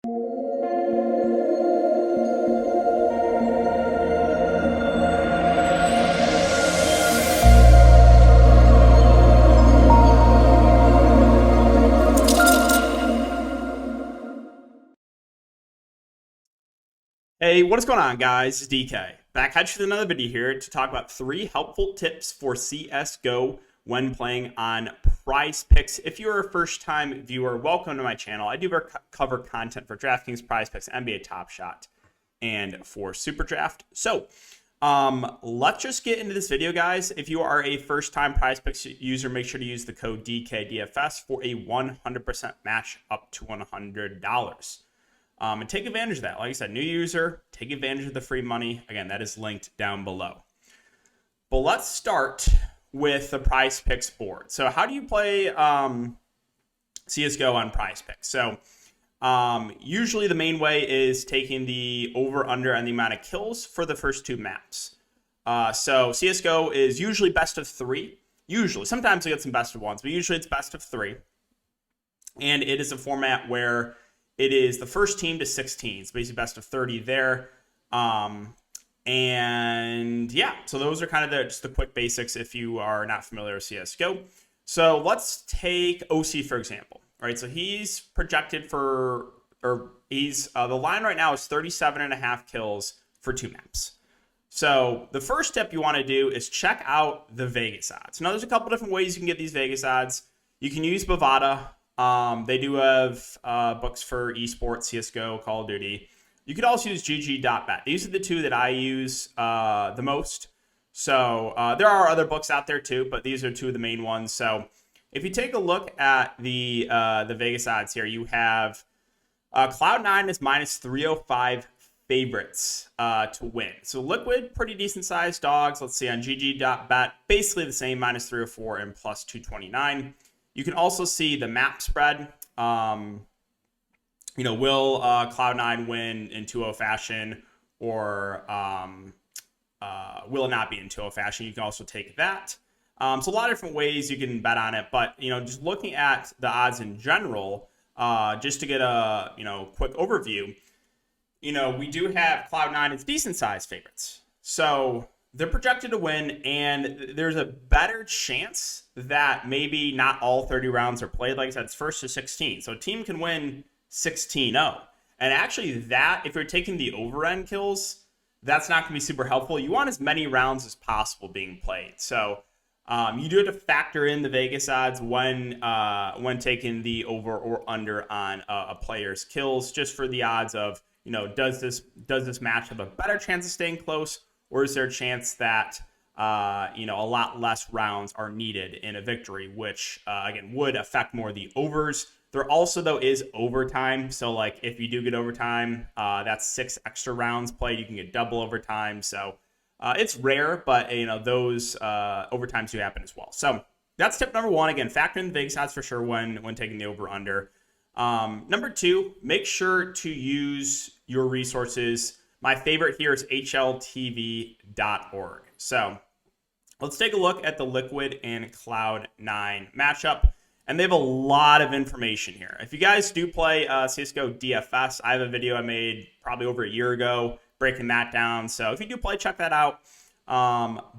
Hey, what is going on, guys? It's DK. Back at you with another video here to talk about 3 helpful tips for CSGO when playing on PrizePicks. If you're a first-time viewer, welcome to my channel. I do cover content for DraftKings, PrizePicks, NBA Top Shot, and for Super Draft. So, let's just get into this video, guys. If you are a first-time PrizePicks user, make sure to use the code DKDFS for a 100% match up to $100. And take advantage of that. Like I said, new user, take advantage of the free money. Again, that is linked down below. But let's start with the PrizePicks board. So how do you play CSGO on PrizePicks? So usually the main way is taking the over-under and the amount of kills for the first 2 maps. So CSGO is usually best of 3. Usually. Sometimes we get some best of 1s, but usually it's best of 3. And it is a format where it is the first team to 16. It's basically best of 30 there. And yeah, so those are kind of just the quick basics if you are not familiar with CSGO. So let's take OC, for example. All right, so he's projected for, the line right now is 37.5 kills for 2 maps. So the first tip you want to do is check out the Vegas odds. Now, there's a couple different ways you can get these Vegas odds. You can use Bovada. They do have books for esports, CSGO, Call of Duty. You could also use GG.bet. These are the 2 that I use the most. So there are other books out there too, but these are 2 of the main ones. So if you take a look at the Vegas odds here, you have Cloud9 is minus 305 favorites to win. So Liquid, pretty decent sized dogs. Let's see on GG.bet, basically the same, minus 304 and plus 229. You can also see the map spread. Will Cloud9 win in 2-0 fashion, or will it not be in 2-0 fashion? You can also take that. So a lot of different ways you can bet on it. But, just looking at the odds in general, just to get a, quick overview, we do have Cloud9 as decent-sized favorites. So they're projected to win, and there's a better chance that maybe not all 30 rounds are played. Like I said, it's first to 16. So a team can win 16-0. And actually that, if you're taking the over-end kills, that's not going to be super helpful. You want as many rounds as possible being played. So you do have to factor in the Vegas odds when taking the over or under on a player's kills, just for the odds of, does this match have a better chance of staying close, or is there a chance that a lot less rounds are needed in a victory, which again would affect more the overs. There also, though, is overtime. So like if you do get overtime, that's 6 extra rounds played. You can get double overtime. So it's rare, but those overtimes do happen as well. So that's tip number 1. Again, factor in the Vegas odds for sure when taking the over under. Number 2, make sure to use your resources. My favorite here is hltv.org. So let's take a look at the Liquid and Cloud9 matchup. And they have a lot of information here. If you guys do play CSGO DFS, I have a video I made probably over a year ago breaking that down. So if you do play, check that out.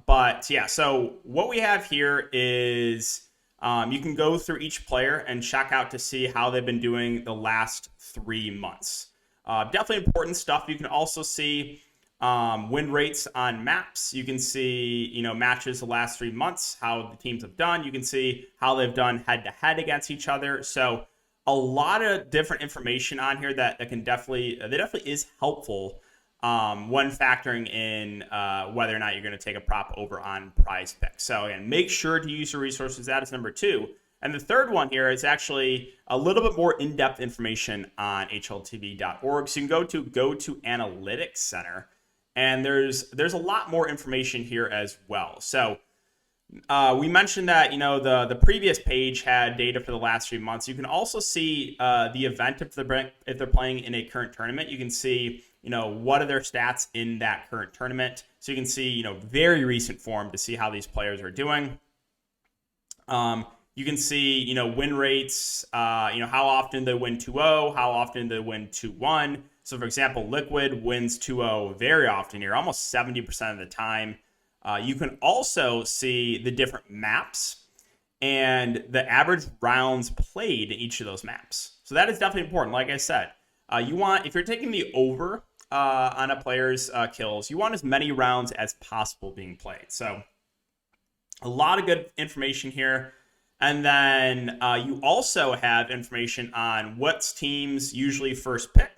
But yeah, so what we have here is you can go through each player and check out to see how they've been doing the last 3 months. Definitely important stuff. You can also see win rates on maps. You can see, matches the last 3 months, how the teams have done. You can see how they've done head-to-head against each other. So a lot of different information on here that definitely is helpful when factoring in whether or not you're going to take a prop over on PrizePicks. So again, make sure to use your resources. That is number 2. And the third one here is actually a little bit more in-depth information on hltv.org. So you can go to Analytics Center, and there's a lot more information here as well. So we mentioned that the previous page had data for the last 3 months. You can also see the event if they're playing in a current tournament. You can see what are their stats in that current tournament. So you can see very recent form to see how these players are doing. You can see, win rates, how often they win 2-0, how often they win 2-1. So, for example, Liquid wins 2-0 very often here, almost 70% of the time. You can also see the different maps and the average rounds played in each of those maps. So that is definitely important. Like I said, if you're taking the over on a player's kills, you want as many rounds as possible being played. So a lot of good information here. And then you also have information on what's teams usually first pick.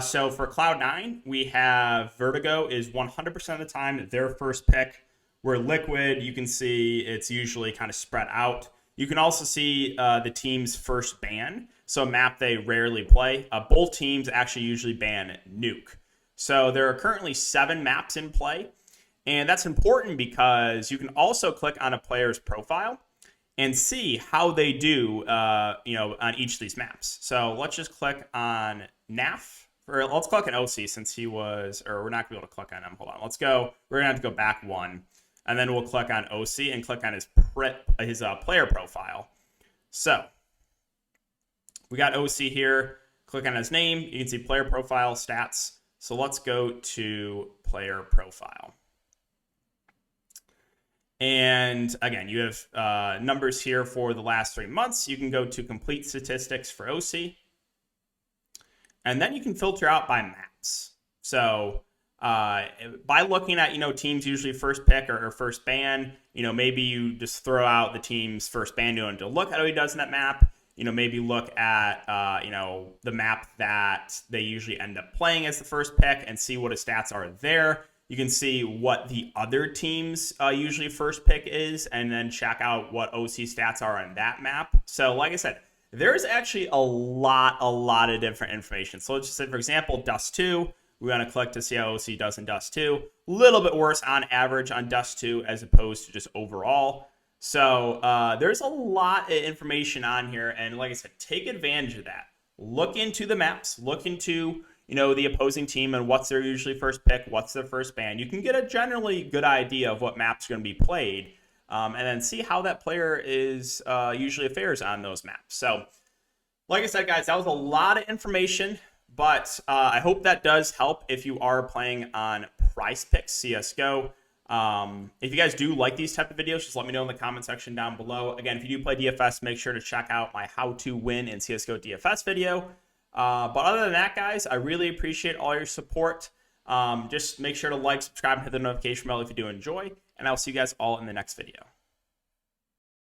So for Cloud9, we have Vertigo is 100% of the time their first pick. Where Liquid, you can see it's usually kind of spread out. You can also see the team's first ban. So a map they rarely play. Both teams actually usually ban Nuke. So there are currently 7 maps in play. And that's important because you can also click on a player's profile and see how they do, on each of these maps. So let's just click on NAF, or let's click on OC since he was, or we're not going to be able to click on him. Hold on, we're going to have to go back one, and then we'll click on OC and click on his player profile. So we got OC here. Click on his name. You can see player profile stats. So let's go to player profile. And again, you have numbers here for the last 3 months. You can go to complete statistics for OC. And then you can filter out by maps. So by looking at, teams usually first pick or first ban, maybe you just throw out the team's first ban to look at how he does in that map. Maybe look at, the map that they usually end up playing as the first pick and see what his stats are there. You can see what the other team's usually first pick is, and then check out what OC stats are on that map. So like I said, there's actually a lot of different information. So let's just say, for example, Dust 2. We want to click to see how OC does in Dust 2. A little bit worse on average on Dust 2 as opposed to just overall. So there's a lot of information on here. And like I said, take advantage of that. Look into the maps. Look into the opposing team and what's their usually first pick, what's their first ban. You can get a generally good idea of what map's going to be played, and then see how that player is usually fares on those maps. So, like I said, guys, that was a lot of information, but I hope that does help if you are playing on PrizePicks CSGO. If you guys do like these type of videos, just let me know in the comment section down below. Again, if you do play DFS, make sure to check out my how to win in CSGO DFS video. But other than that, guys, I really appreciate all your support. Just make sure to like, subscribe, and hit the notification bell if you do enjoy. And I'll see you guys all in the next video.